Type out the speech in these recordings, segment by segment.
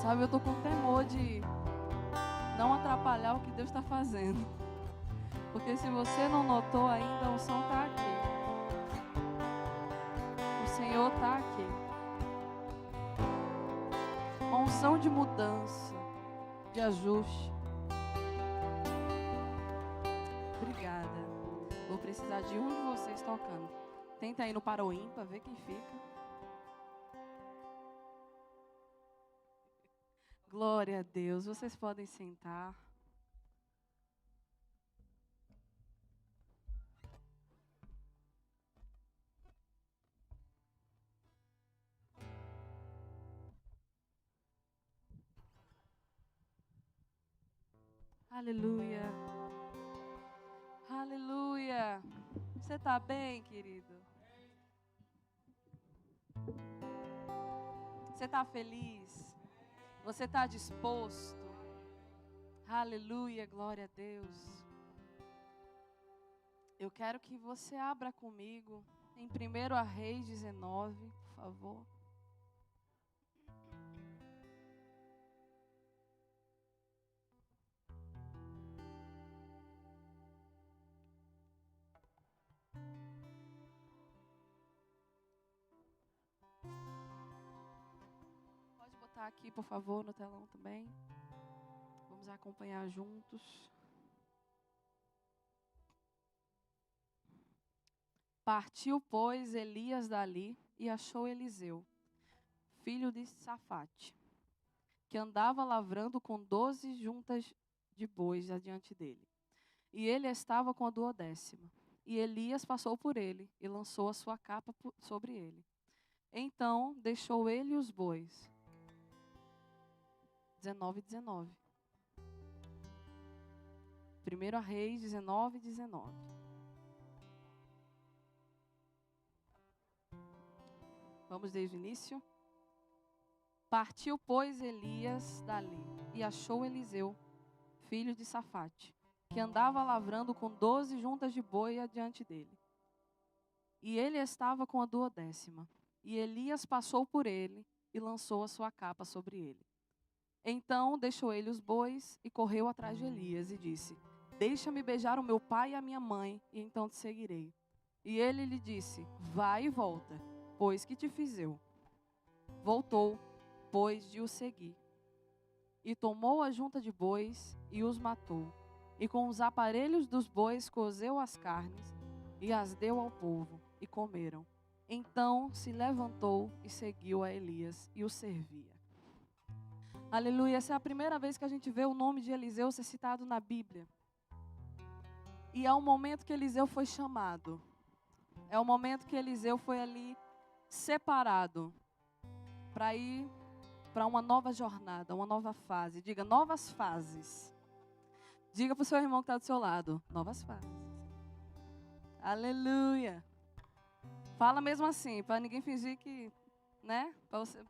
Sabe, eu tô com temor de não atrapalhar o que Deus está fazendo. Porque se você não notou ainda, o som está aqui. O Senhor está aqui. Uma unção de mudança, de ajuste. Obrigada. Vou precisar de um de vocês tocando. Tenta aí no para o ímpar, ver quem fica. Glória a Deus. Vocês podem sentar. Aleluia. Aleluia. Você está bem, querido? Você está feliz? Você está disposto? Aleluia, glória a Deus. Eu quero que você abra comigo em 1 Reis 19, por favor. Pode botar aqui, por favor, no telão também. Vamos acompanhar juntos. Partiu, pois, Elias dali e achou Eliseu, filho de Safate, que andava lavrando com 12 juntas de bois adiante dele. E ele estava com a 12ª. E Elias passou por ele e lançou a sua capa sobre ele. Então deixou ele os bois. 19. 1 Reis 19. Vamos desde o início. Partiu, pois, Elias dali e achou Eliseu, filho de Safate, que andava lavrando com 12 juntas de boi adiante dele. E ele estava com a 12ª. E Elias passou por ele e lançou a sua capa sobre ele. Então deixou ele os bois e correu atrás de Elias e disse: Deixa-me beijar o meu pai e a minha mãe, e então te seguirei. E ele lhe disse: Vai e volta, pois que te fiz eu. Voltou, pois de o seguir. E tomou a junta de bois e os matou. E com os aparelhos dos bois cozeu as carnes e as deu ao povo, e comeram. Então se levantou e seguiu a Elias e o servia. Aleluia, essa é a primeira vez que a gente vê o nome de Eliseu ser citado na Bíblia. E é o momento que Eliseu foi chamado. É o momento que Eliseu foi ali separado para ir para uma nova jornada, uma nova fase. Diga, novas fases. Diga para o seu irmão que está do seu lado, novas fases. Aleluia. Fala mesmo assim, para ninguém fingir que, né?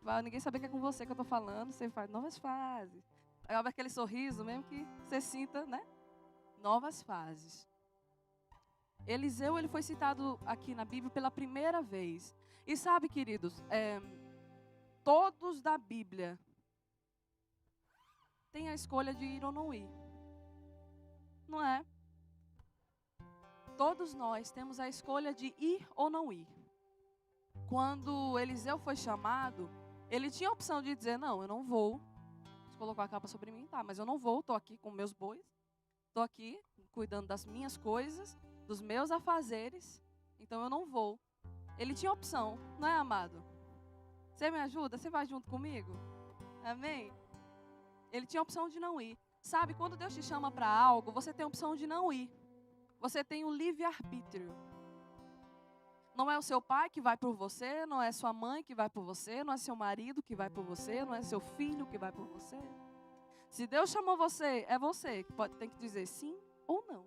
Para ninguém saber que é com você que eu estou falando. Você faz novas fases. Abre aquele sorriso, mesmo que você sinta, né? Novas fases. Eliseu, ele foi citado aqui na Bíblia pela primeira vez. E sabe, queridos, todos da Bíblia têm a escolha de ir ou não ir. Não é? Todos nós temos a escolha de ir ou não ir. Quando Eliseu foi chamado, ele tinha a opção de dizer: não, eu não vou. Você colocou a capa sobre mim, tá, mas eu não vou, estou aqui com meus bois. Estou aqui cuidando das minhas coisas, dos meus afazeres, então eu não vou. Ele tinha opção, não é, amado? Você me ajuda? Você vai junto comigo? Amém? Ele tinha a opção de não ir. Sabe, quando Deus te chama para algo, você tem a opção de não ir. Você tem o livre-arbítrio. Não é o seu pai que vai por você, não é sua mãe que vai por você, não é seu marido que vai por você, não é seu filho que vai por você. Se Deus chamou você, é você que tem que dizer sim ou não.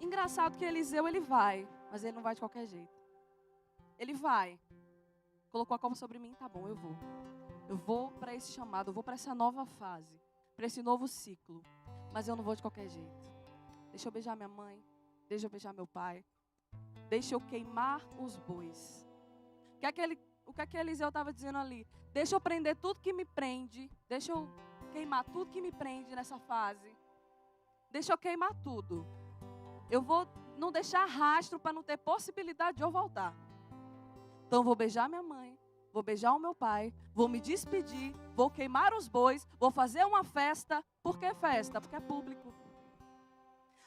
Engraçado que Eliseu, ele vai, mas ele não vai de qualquer jeito. Ele vai. Colocou a cova sobre mim, tá bom, eu vou. Eu vou para esse chamado, eu vou para essa nova fase, para esse novo ciclo. Mas eu não vou de qualquer jeito. Deixa eu beijar minha mãe, deixa eu beijar meu pai. Deixa eu queimar os bois. O que é que ele o que é que Eliseu estava dizendo ali? Deixa eu prender tudo que me prende. Deixa eu queimar tudo que me prende nessa fase. Deixa eu queimar tudo. Eu vou não deixar rastro para não ter possibilidade de eu voltar. Então eu vou beijar minha mãe, vou beijar o meu pai, vou me despedir, vou queimar os bois, vou fazer uma festa. Por que festa? Porque é público.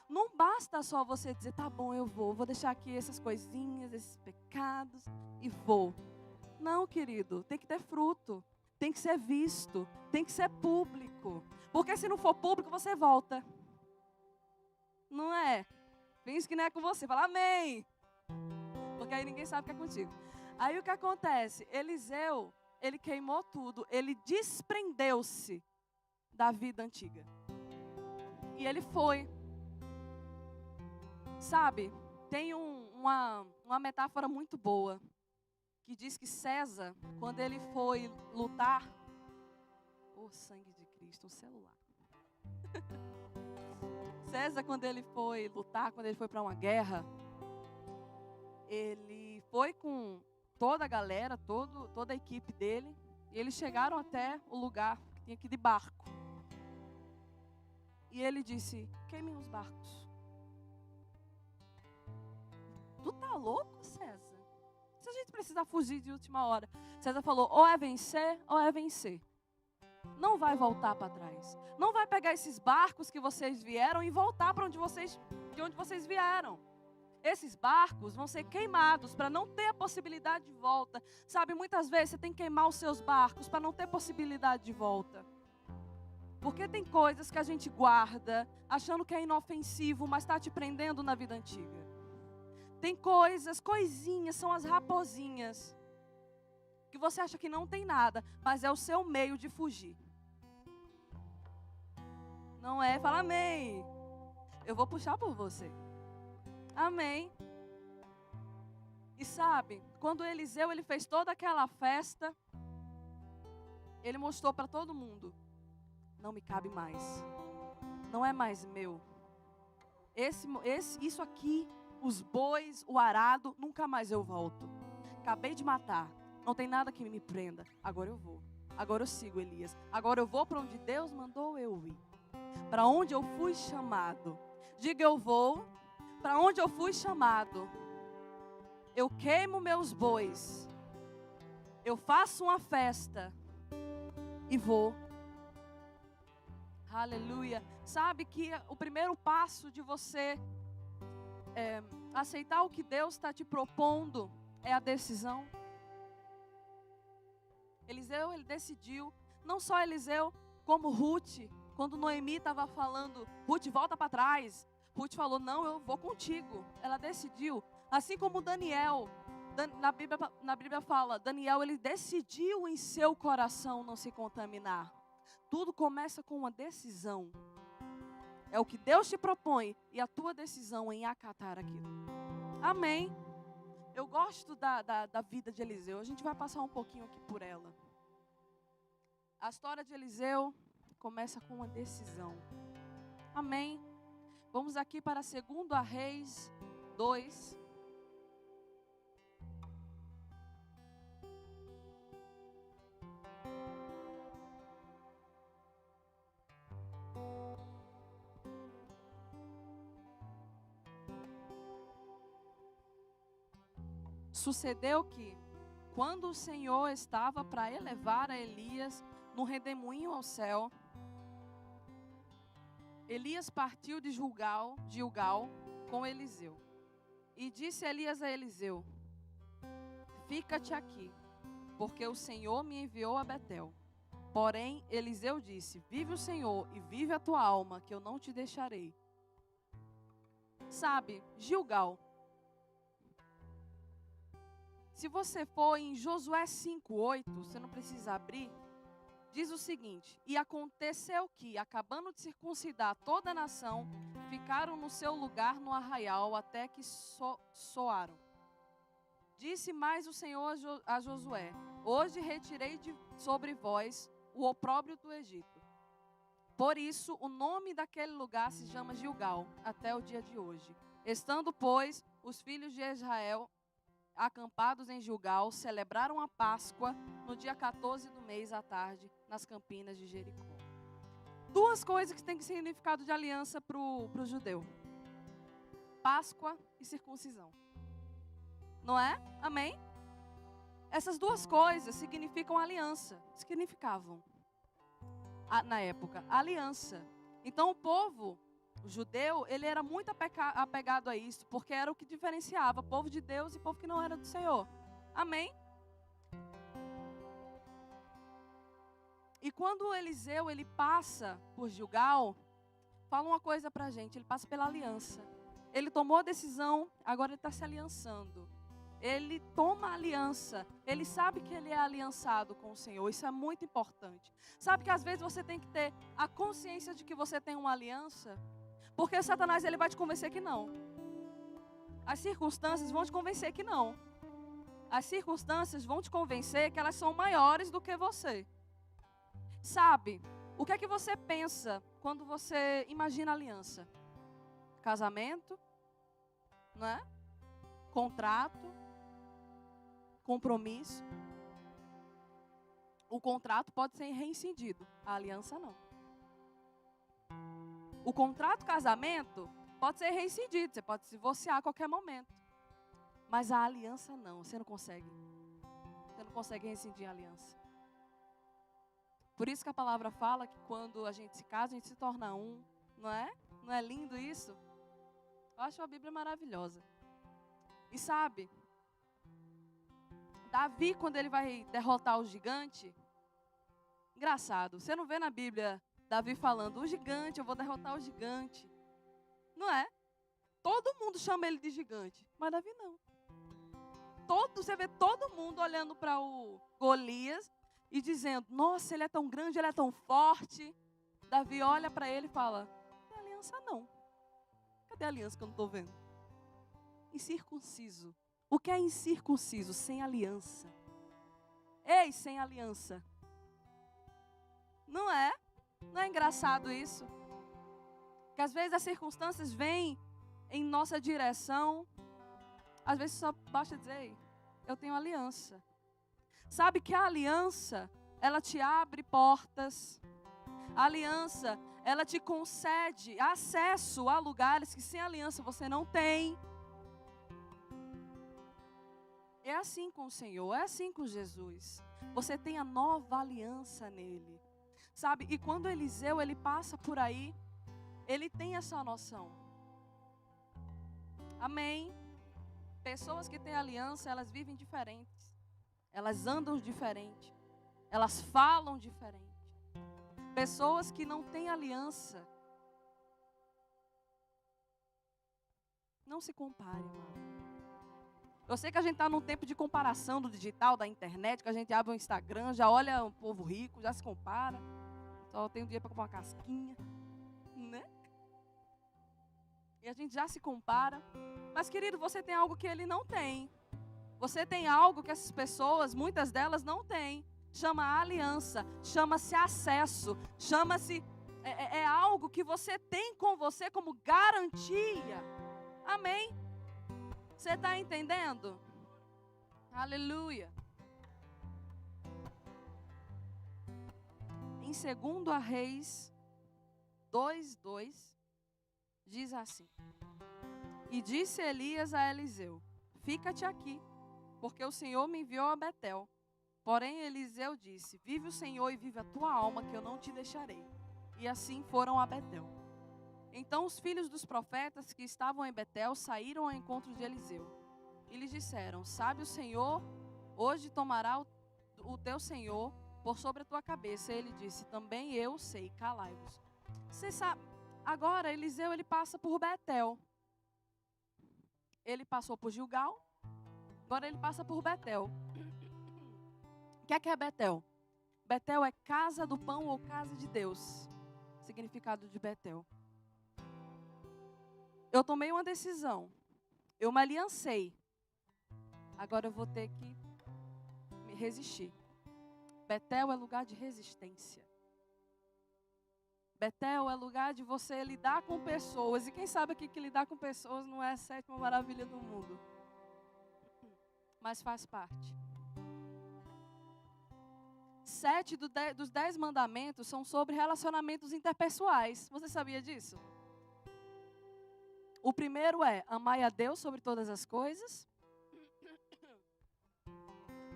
Não basta só você dizer, tá bom, eu vou deixar aqui essas coisinhas, esses pecados e vou. Não, querido, tem que ter fruto, tem que ser visto, tem que ser público. Porque se não for público, você volta. Não é? Finge que não é com você, fala amém. Porque aí ninguém sabe que é contigo. Aí o que acontece? Eliseu, ele queimou tudo, ele desprendeu-se da vida antiga. E ele foi. Sabe, tem uma metáfora muito boa, que diz que César, quando ele foi lutar, o sangue de Cristo, o celular. César, quando ele foi lutar, quando ele foi para uma guerra, ele foi com toda a galera, toda a equipe dele, e eles chegaram até o lugar que tinha que ir de barco. E ele disse, queimem os barcos. Tu tá louco, César? Se a gente precisar fugir de última hora. César falou, ou é vencer, ou é vencer. Não vai voltar para trás. Não vai pegar esses barcos que vocês vieram e voltar para de onde vocês vieram. Esses barcos vão ser queimados para não ter a possibilidade de volta. Sabe, muitas vezes você tem que queimar os seus barcos para não ter possibilidade de volta. Porque tem coisas que a gente guarda, achando que é inofensivo, mas está te prendendo na vida antiga. Tem coisinhas, são as raposinhas, que você acha que não tem nada, mas é o seu meio de fugir. Não é? Fala amém. Eu vou puxar por você. Amém. E sabe, quando Eliseu ele fez toda aquela festa, ele mostrou para todo mundo, não me cabe mais. Não é mais meu. Isso aqui, os bois, o arado, nunca mais eu volto. Acabei de matar. Não tem nada que me prenda. Agora eu vou. Agora eu sigo Elias. Agora eu vou para onde Deus mandou eu ir. Para onde eu fui chamado. Diga, eu vou para onde eu fui chamado. Eu queimo meus bois. Eu faço uma festa. E vou. Aleluia. Sabe que o primeiro passo de você aceitar o que Deus está te propondo é a decisão. Eliseu, ele decidiu, não só Eliseu, como Ruth, quando Noemi estava falando, Ruth, volta para trás. Ruth falou, não, eu vou contigo. Ela decidiu, assim como Daniel, na Bíblia fala, Daniel, ele decidiu em seu coração não se contaminar. Tudo começa com uma decisão. É o que Deus te propõe e a tua decisão em acatar aquilo. Amém. Eu gosto da vida de Eliseu. A gente vai passar um pouquinho aqui por ela. A história de Eliseu começa com uma decisão. Amém. Vamos aqui para 2 Reis 2. Sucedeu que, quando o Senhor estava para elevar a Elias no redemoinho ao céu, Elias partiu de Gilgal com Eliseu. E disse Elias a Eliseu, fica-te aqui, porque o Senhor me enviou a Betel. Porém, Eliseu disse, vive o Senhor e vive a tua alma, que eu não te deixarei. Sabe, Gilgal. Se você for em Josué 5:8, você não precisa abrir, diz o seguinte, e aconteceu que, acabando de circuncidar toda a nação, ficaram no seu lugar no arraial até que soaram. Disse mais o Senhor a Josué, hoje retirei sobre vós o opróbrio do Egito. Por isso, o nome daquele lugar se chama Gilgal, até o dia de hoje. Estando, pois, os filhos de Israel acampados em Gilgal, celebraram a Páscoa no dia 14 do mês à tarde, nas campinas de Jericó. Duas coisas que têm significado de aliança para o judeu: Páscoa e circuncisão. Não é? Amém? Essas duas coisas significam aliança. Significavam, na época, aliança. Então o povo, o judeu, ele era muito apegado a isso, porque era o que diferenciava povo de Deus e povo que não era do Senhor. Amém? E quando Eliseu, ele passa por Gilgal, fala uma coisa pra gente: ele passa pela aliança. Ele tomou a decisão, agora ele está se aliançando. Ele toma a aliança, ele sabe que ele é aliançado com o Senhor. Isso é muito importante. Sabe que às vezes você tem que ter a consciência de que você tem uma aliança, porque Satanás, ele vai te convencer que não. As circunstâncias vão te convencer que não. As circunstâncias vão te convencer que elas são maiores do que você. Sabe, o que é que você pensa quando você imagina aliança? Casamento, não é? Contrato, compromisso. O contrato pode ser reincindido, a aliança não. O contrato casamento pode ser reincindido, você pode se divorciar a qualquer momento. Mas a aliança não, você não consegue. Você não consegue rescindir a aliança. Por isso que a palavra fala que quando a gente se casa, a gente se torna um, não é? Não é lindo isso? Eu acho a Bíblia maravilhosa. E sabe, Davi, quando ele vai derrotar o gigante, engraçado, você não vê na Bíblia Davi falando: o gigante, eu vou derrotar o gigante. Não é? Todo mundo chama ele de gigante, mas Davi não. Você vê todo mundo olhando para o Golias e dizendo: nossa, ele é tão grande, ele é tão forte. Davi olha para ele e fala: não tem aliança não. Cadê a aliança que eu não estou vendo? Incircunciso. O que é incircunciso? Sem aliança. Ei, sem aliança. Não é? Não é engraçado isso? Que às vezes as circunstâncias vêm em nossa direção. Às vezes só basta dizer: ei, eu tenho aliança. Sabe que a aliança, ela te abre portas. A aliança, ela te concede acesso a lugares que sem aliança você não tem. É assim com o Senhor, é assim com Jesus. Você tem a nova aliança nele. Sabe, e quando Eliseu, ele passa por aí, ele tem essa noção. Amém? Pessoas que têm aliança, elas vivem diferentes. Elas andam diferente. Elas falam diferente. Pessoas que não têm aliança, não se compare, irmão. Eu sei que a gente está num tempo de comparação do digital, da internet, que a gente abre o Instagram, já olha um povo rico, já se compara. Só tem um dia para comprar uma casquinha, né? E a gente já se compara. Mas, querido, você tem algo que ele não tem. Você tem algo que essas pessoas, muitas delas, não têm. Chama aliança, chama-se acesso, chama-se... É algo que você tem com você como garantia. Amém? Você está entendendo? Aleluia. Em 2 Reis 2:2, diz assim: e disse Elias a Eliseu: fica-te aqui, porque o Senhor me enviou a Betel. Porém Eliseu disse: vive o Senhor e vive a tua alma, que eu não te deixarei. E assim foram a Betel. Então os filhos dos profetas que estavam em Betel saíram ao encontro de Eliseu. E lhes disseram: sabe o Senhor, hoje tomará o teu Senhor por sobre a tua cabeça. E ele disse: também eu sei, calai-vos. Você sabe, agora Eliseu, ele passa por Betel. Ele passou por Gilgal, agora ele passa por Betel. O que é Betel? Betel é casa do pão ou casa de Deus. Significado de Betel. Eu tomei uma decisão. Eu me aliancei. Agora eu vou ter que me resistir. Betel é lugar de resistência. Betel é lugar de você lidar com pessoas. E quem sabe aqui que lidar com pessoas não é a sétima maravilha do mundo. mas faz parte. 7 dos 10 mandamentos são sobre relacionamentos interpessoais. Você sabia disso? O primeiro é: amai a Deus sobre todas as coisas.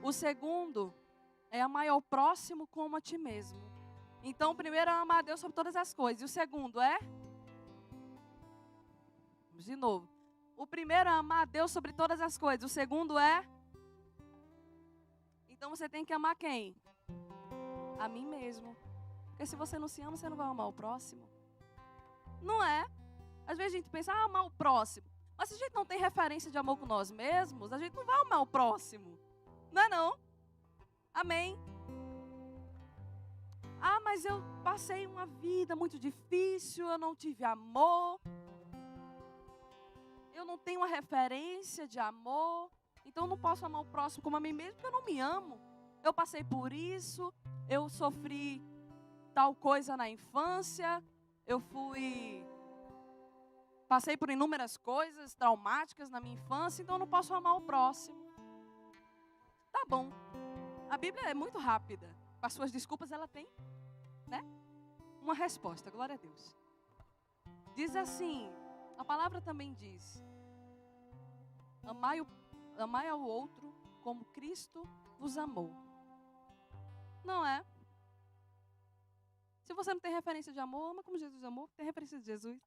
O segundo é: amai ao próximo como a ti mesmo. Então, o primeiro é amar a Deus sobre todas as coisas. E o segundo é? Vamos de novo. O primeiro é amar a Deus sobre todas as coisas. O segundo é? Então, você tem que amar quem? A mim mesmo. Porque se você não se ama, você não vai amar o próximo. Não é? Às vezes a gente pensa, amar o próximo. Mas se a gente não tem referência de amor com nós mesmos, a gente não vai amar o próximo. Não é não? Amém? Ah, mas eu passei uma vida muito difícil, eu não tive amor. Eu não tenho uma referência de amor. Então eu não posso amar o próximo como a mim mesmo, porque eu não me amo. Eu passei por isso, eu sofri tal coisa na infância, passei por inúmeras coisas traumáticas na minha infância, então eu não posso amar o próximo. Tá bom. A Bíblia é muito rápida. Com as suas desculpas, ela tem, né, uma resposta. Glória a Deus. Diz assim, a palavra também diz: amai ao outro como Cristo vos amou. Não é? Se você não tem referência de amor, ama como Jesus amou, tem referência de Jesus.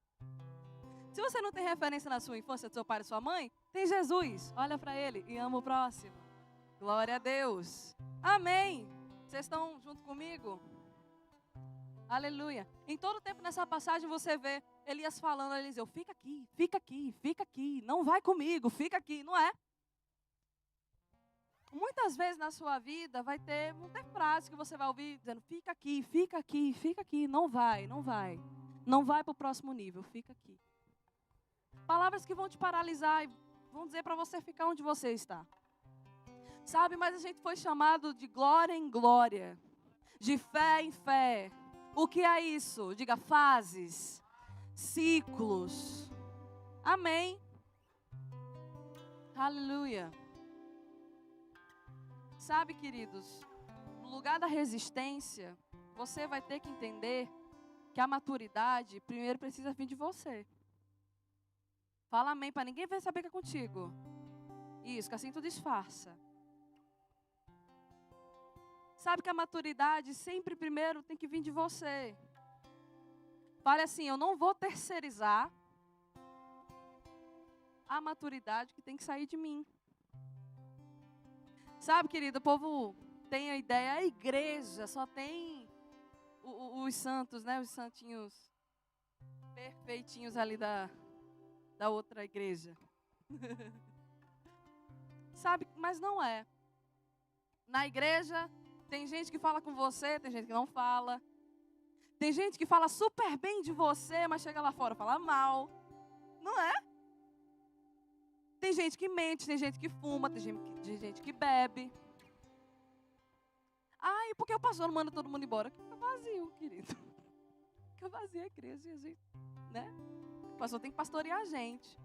Se você não tem referência na sua infância do seu pai e sua mãe, tem Jesus. Olha para ele e ama o próximo. Glória a Deus. Amém. Vocês estão junto comigo? Aleluia. Em todo tempo nessa passagem você vê Elias falando a Eliseu: fica aqui, fica aqui, fica aqui. Não vai comigo, fica aqui. Não é? Muitas vezes na sua vida vão ter frases que você vai ouvir dizendo: fica aqui, fica aqui, fica aqui. Não vai, não vai. Não vai para o próximo nível, fica aqui. Palavras que vão te paralisar e vão dizer para você ficar onde você está. Sabe, mas a gente foi chamado de glória em glória, de fé em fé. O que é isso? Diga: fases, ciclos. Amém. Aleluia. Sabe, queridos, no lugar da resistência, você vai ter que entender que a maturidade primeiro precisa vir de você. Fala amém para ninguém saber que é contigo. Isso, que assim tu disfarça. Sabe que a maturidade sempre primeiro tem que vir de você. Fale assim: eu não vou terceirizar a maturidade que tem que sair de mim. Sabe, querido, o povo tem a ideia, a igreja só tem os santos, né? Os santinhos perfeitinhos ali da outra igreja. Sabe, mas não é. Na igreja tem gente que fala com você, tem gente que não fala. Tem gente que fala super bem de você, mas chega lá fora e fala mal. Não é? Tem gente que mente, tem gente que fuma, tem gente que bebe. Ah, e por que o pastor não manda todo mundo embora? Fica vazio, querido. Fica vazia a igreja, a gente, né? O pastor tem que pastorear a gente.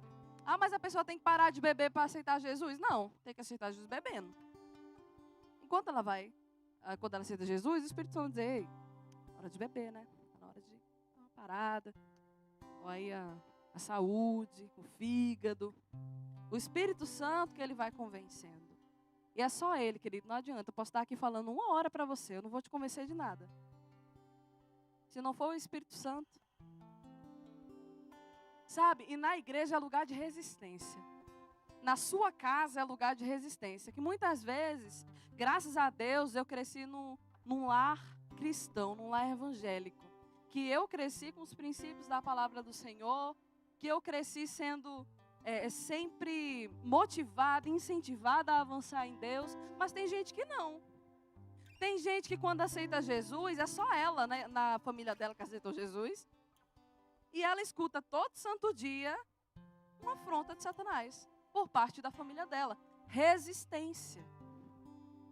Ah, mas a pessoa tem que parar de beber para aceitar Jesus? Não, tem que aceitar Jesus bebendo. Enquanto ela vai, quando ela aceita Jesus, o Espírito Santo diz: ei, hora de beber, né? Na hora de dar uma parada. Ou aí a saúde, o fígado. O Espírito Santo que ele vai convencendo. E é só ele, querido, não adianta. Eu posso estar aqui falando 1 hora para você, eu não vou te convencer de nada. Se não for o Espírito Santo. Sabe, e na igreja é lugar de resistência. Na sua casa é lugar de resistência. Que muitas vezes, graças a Deus, eu cresci num lar cristão, num lar evangélico. Que eu cresci com os princípios da palavra do Senhor. Que eu cresci sendo sempre motivada, incentivada a avançar em Deus. Mas tem gente que não. Tem gente que quando aceita Jesus, é só ela, né, na família dela que aceitou Jesus. E ela escuta todo santo dia uma afronta de Satanás por parte da família dela. Resistência.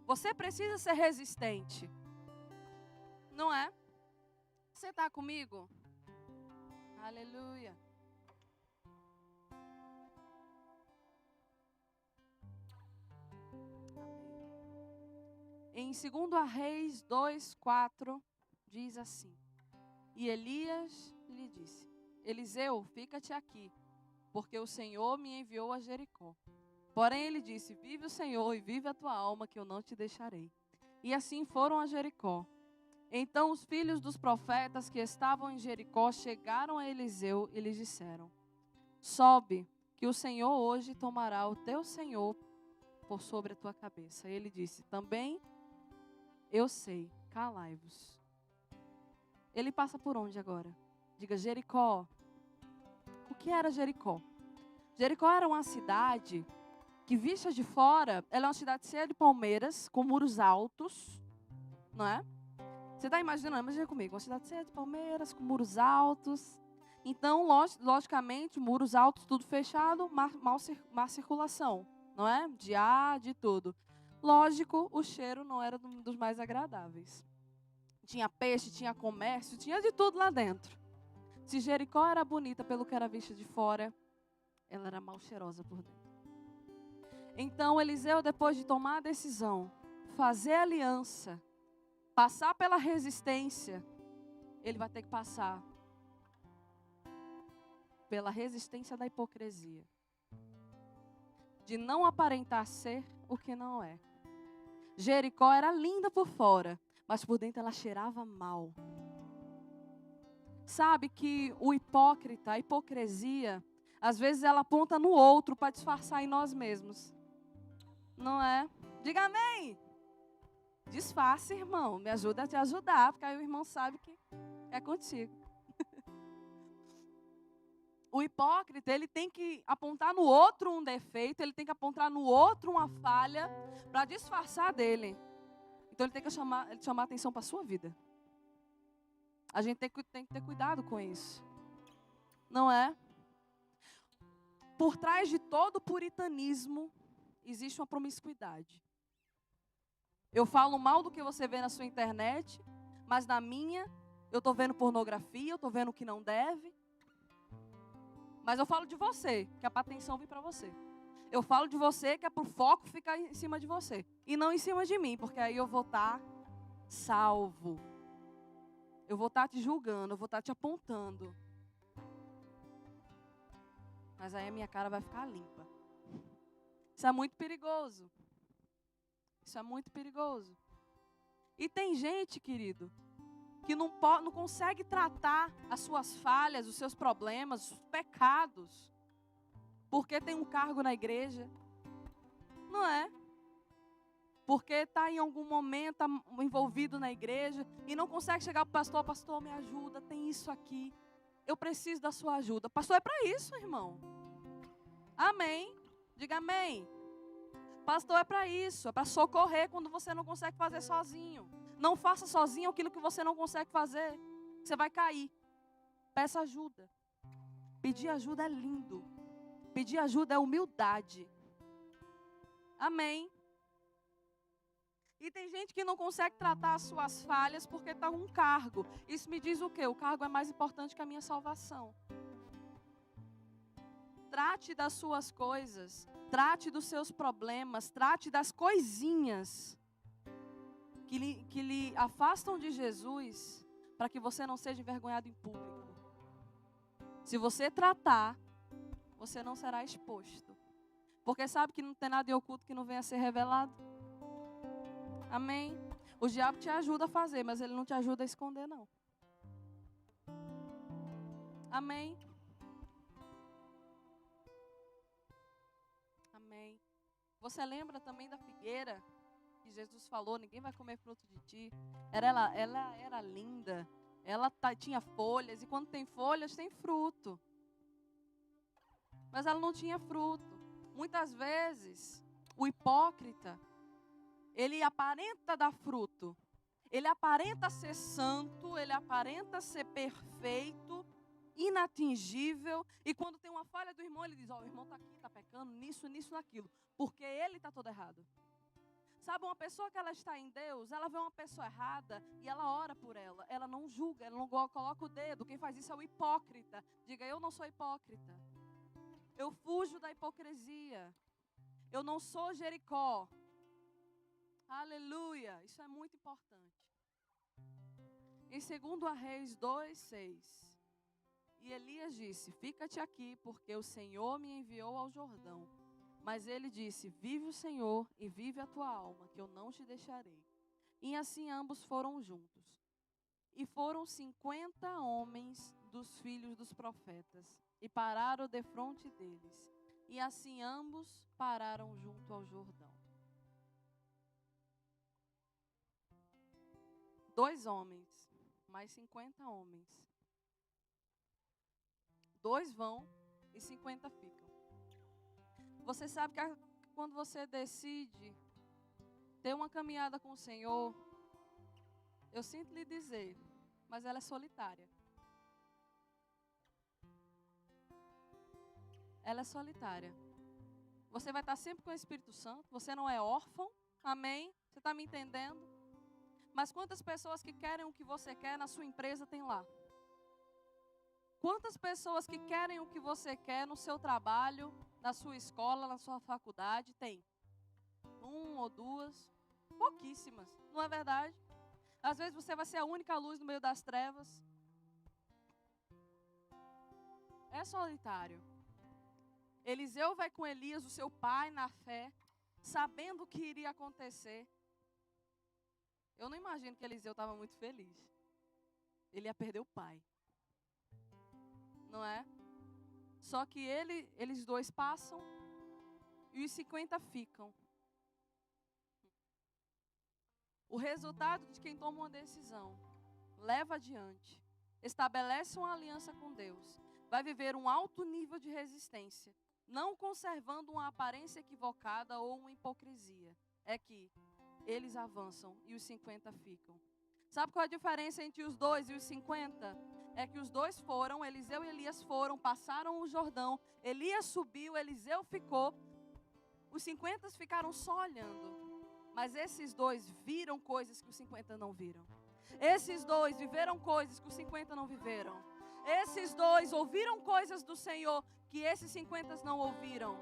Você precisa ser resistente. Não é? Você está comigo? Aleluia. Em 2 Reis 2:4, diz assim: E Elias lhe disse: Eliseu, fica-te aqui, porque o Senhor me enviou a Jericó. Porém ele disse: Vive o Senhor e vive a tua alma, que eu não te deixarei. E assim foram a Jericó. Então os filhos dos profetas que estavam em Jericó chegaram a Eliseu e lhes disseram: Sobe, que o Senhor hoje tomará o teu senhor por sobre a tua cabeça. E ele disse: Também eu sei, calai-vos. Ele passa por onde agora? Diga: Jericó. O que era Jericó? Jericó era uma cidade que, vista de fora, ela é uma cidade cheia de palmeiras, com muros altos, não é? Você está imaginando? Imagina comigo, uma cidade cheia de palmeiras, com muros altos. Então, logicamente, muros altos, tudo fechado, má circulação, não é? De ar, de tudo. Lógico, o cheiro não era dos mais agradáveis. Tinha peixe, tinha comércio, tinha de tudo lá dentro. Se Jericó era bonita pelo que era vista de fora, ela era mal cheirosa por dentro. Então, Eliseu, depois de tomar a decisão, fazer aliança, passar pela resistência, ele vai ter que passar pela resistência da hipocrisia. De não aparentar ser o que não é. Jericó era linda por fora, mas por dentro ela cheirava mal. Sabe que o hipócrita, a hipocrisia, às vezes ela aponta no outro para disfarçar em nós mesmos. Não é? Diga amém. Disfarce, irmão. Me ajuda a te ajudar, porque aí o irmão sabe que é contigo. O hipócrita, ele tem que apontar no outro um defeito, ele tem que apontar no outro uma falha para disfarçar dele. Então ele tem que chamar atenção para a sua vida. A gente tem que ter cuidado com isso. Não é? Por trás de todo puritanismo existe uma promiscuidade. Eu falo mal do que você vê na sua internet, mas na minha, eu estou vendo pornografia, eu estou vendo o que não deve. Mas eu falo de você, que é para a atenção vir para você. Eu falo de você, que é para o foco ficar em cima de você. E não em cima de mim, porque aí eu vou estar salvo. Eu vou estar te julgando, eu vou estar te apontando. Mas aí a minha cara vai ficar limpa. Isso é muito perigoso. Isso é muito perigoso. E tem gente, querido, que não consegue tratar as suas falhas, os seus problemas, os pecados, porque tem um cargo na igreja. Não é? Porque está em algum momento envolvido na igreja e não consegue chegar para o pastor: pastor, me ajuda, tem isso aqui. Eu preciso da sua ajuda. Pastor, é para isso, irmão. Amém. Diga amém. Pastor, é para isso, é para socorrer quando você não consegue fazer sozinho. Não faça sozinho aquilo que você não consegue fazer. Você vai cair. Peça ajuda. Pedir ajuda é lindo. Pedir ajuda é humildade. Amém. E tem gente que não consegue tratar as suas falhas porque está um cargo. Isso me diz o quê? O cargo é mais importante que a minha salvação. Trate das suas coisas, trate dos seus problemas, trate das coisinhas que lhe afastam de Jesus, para que você não seja envergonhado em público. Se você tratar, você não será exposto. Porque sabe que não tem nada de oculto que não venha a ser revelado. Amém? O diabo te ajuda a fazer, mas ele não te ajuda a esconder, não. Amém? Amém. Você lembra também da figueira que Jesus falou: ninguém vai comer fruto de ti? Ela era linda, ela tinha folhas, e quando tem folhas, tem fruto. Mas ela não tinha fruto. Muitas vezes, o hipócrita, ele aparenta dar fruto. Ele aparenta ser santo, ele aparenta ser perfeito, inatingível. E quando tem uma falha do irmão, ele diz: ó, o irmão está aqui, está pecando nisso, naquilo. Porque ele está todo errado. Sabe, uma pessoa que ela está em Deus, ela vê uma pessoa errada e ela ora por ela. Ela não julga, ela não coloca o dedo. Quem faz isso é o hipócrita. Diga: eu não sou hipócrita. Eu fujo da hipocrisia. Eu não sou Jericó. Aleluia. Isso é muito importante. Em 2 Reis 2:6. E Elias disse: fica-te aqui, porque o Senhor me enviou ao Jordão. Mas ele disse: vive o Senhor e vive a tua alma, que eu não te deixarei. E assim ambos foram juntos. E foram 50 homens dos filhos dos profetas, e pararam defronte deles. E assim ambos pararam junto ao Jordão. 2 homens, mais 50 homens. 2 vão e 50 ficam. Você sabe que quando você decide ter uma caminhada com o Senhor, eu sinto lhe dizer, mas ela é solitária. Ela é solitária. Você vai estar sempre com o Espírito Santo, você não é órfão, amém? Você está me entendendo? Mas quantas pessoas que querem o que você quer na sua empresa tem lá? Quantas pessoas que querem o que você quer no seu trabalho, na sua escola, na sua faculdade, tem? 1 ou 2, pouquíssimas, não é verdade? Às vezes você vai ser a única luz no meio das trevas. É solitário. Eliseu vai com Elias, o seu pai, na fé, sabendo o que iria acontecer. Eu não imagino que Eliseu estava muito feliz. Ele ia perder o pai. Não é? Só que eles 2 passam e os 50 ficam. O resultado de quem toma uma decisão, leva adiante, estabelece uma aliança com Deus, vai viver um alto nível de resistência, não conservando uma aparência equivocada ou uma hipocrisia. É que eles avançam e os 50 ficam. Sabe qual é a diferença entre os 2 e os 50? É que os 2 foram, Eliseu e Elias foram, passaram o Jordão, Elias subiu, Eliseu ficou, os 50 ficaram só olhando. Mas esses 2 viram coisas que os 50 não viram. Esses 2 viveram coisas que os 50 não viveram. Esses 2 ouviram coisas do Senhor que esses 50 não ouviram.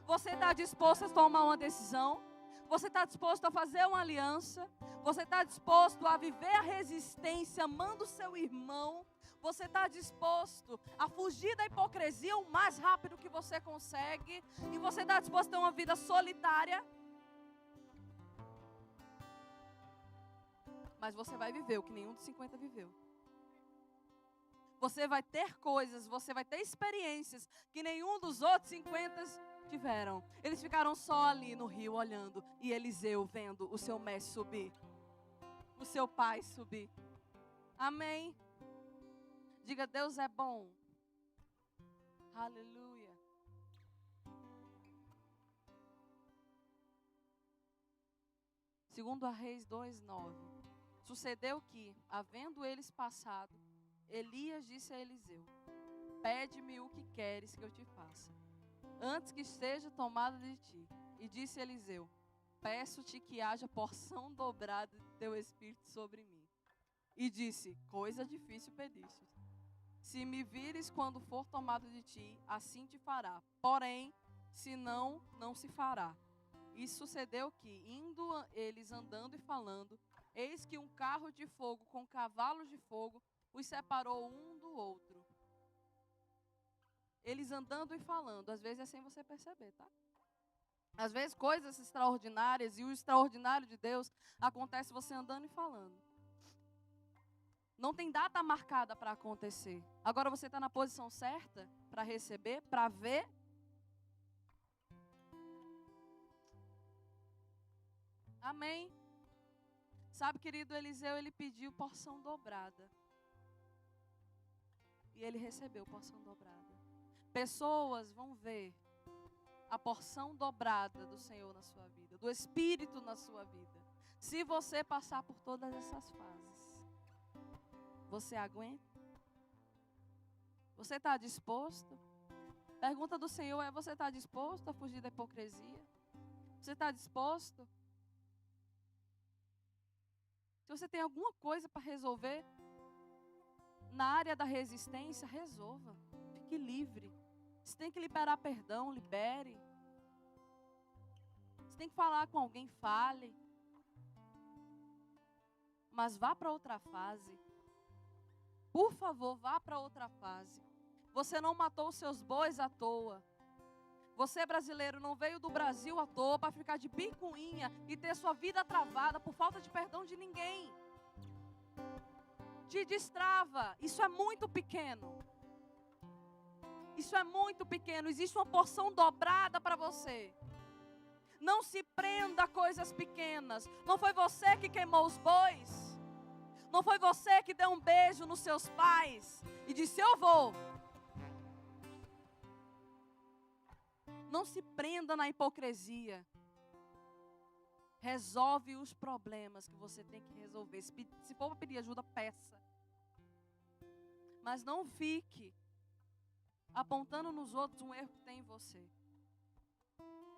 Você está disposto a tomar uma decisão? Você está disposto a fazer uma aliança? Você está disposto a viver a resistência, amando o seu irmão? Você está disposto a fugir da hipocrisia o mais rápido que você consegue? E você está disposto a ter uma vida solitária? Mas você vai viver o que nenhum dos 50 viveu. Você vai ter coisas, você vai ter experiências que nenhum dos outros 50 tiveram. Eles ficaram só ali no rio olhando. E Eliseu vendo o seu mestre subir. O seu pai subir. Amém? Diga: Deus é bom. Aleluia. Segundo Reis 2:9. Sucedeu que, havendo eles passado, Elias disse a Eliseu: pede-me o que queres que eu te faça, antes que esteja tomada de ti. E disse Eliseu: peço-te que haja porção dobrada de teu espírito sobre mim. E disse: coisa difícil pediste. Se me vires quando for tomado de ti, assim te fará. Porém, se não, não se fará. E sucedeu que, indo eles andando e falando, eis que um carro de fogo com cavalos de fogo os separou um do outro. Eles andando e falando, às vezes é sem você perceber, tá? Às vezes coisas extraordinárias e o extraordinário de Deus acontece você andando e falando. Não tem data marcada para acontecer. Agora você está na posição certa para receber, para ver. Amém. Sabe, querido, Eliseu, ele pediu porção dobrada. E ele recebeu porção dobrada. Pessoas vão ver a porção dobrada do Senhor na sua vida, do Espírito na sua vida. Se você passar por todas essas fases, você aguenta? Você está disposto? Pergunta do Senhor é: você está disposto a fugir da hipocrisia? Você está disposto? Se você tem alguma coisa para resolver na área da resistência, resolva. Fique livre. Se tem que liberar perdão, libere. Se tem que falar com alguém, fale. Mas vá para outra fase. Por favor, vá para outra fase. Você não matou os seus bois à toa. Você, brasileiro, não veio do Brasil à toa para ficar de picuinha e ter sua vida travada por falta de perdão de ninguém. Te destrava. Isso é muito pequeno. Isso é muito pequeno. Existe uma porção dobrada para você. Não se prenda a coisas pequenas. Não foi você que queimou os bois. Não foi você que deu um beijo nos seus pais e disse: eu vou. Não se prenda na hipocrisia. Resolve os problemas que você tem que resolver. Se for para pedir ajuda, peça. Mas não fique apontando nos outros um erro que tem em você.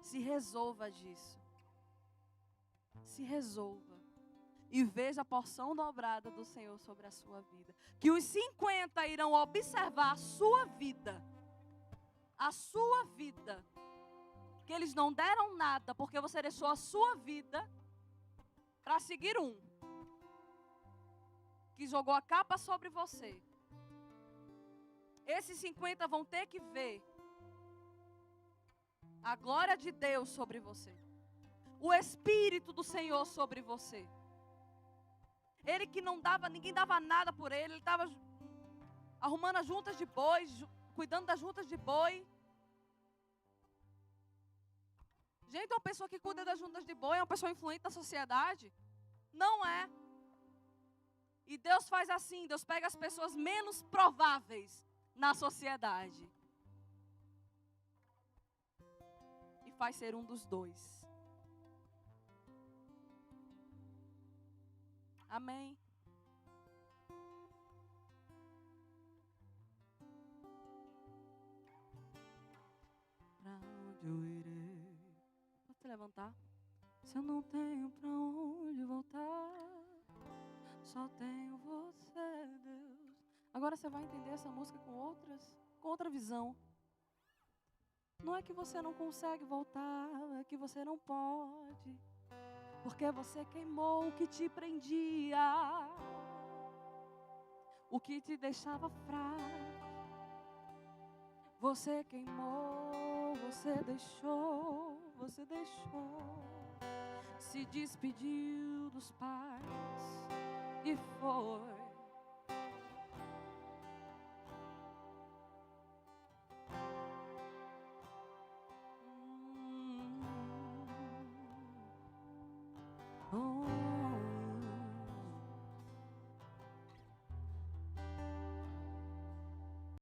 Se resolva disso. Se resolva. E veja a porção dobrada do Senhor sobre a sua vida. Que os 50 irão observar a sua vida. A sua vida. Que eles não deram nada porque você deixou a sua vida para seguir um. Que jogou a capa sobre você. Esses 50 vão ter que ver a glória de Deus sobre você. O Espírito do Senhor sobre você. Ele que não dava, ninguém dava nada por ele. Ele estava arrumando as juntas de boi, cuidando das juntas de boi. Gente, uma pessoa que cuida das juntas de boi é uma pessoa influente na sociedade? Não é. E Deus faz assim, Deus pega as pessoas menos prováveis na sociedade e faz ser um dos dois. Amém. Pra onde eu irei? Pode se levantar? Se eu não tenho pra onde voltar, só tenho você, Deus. Agora você vai entender essa música com outra visão. Não é que você não consegue voltar, é que você não pode. Porque você queimou o que te prendia, o que te deixava fraco. Você queimou, você deixou. Se despediu dos pais e foi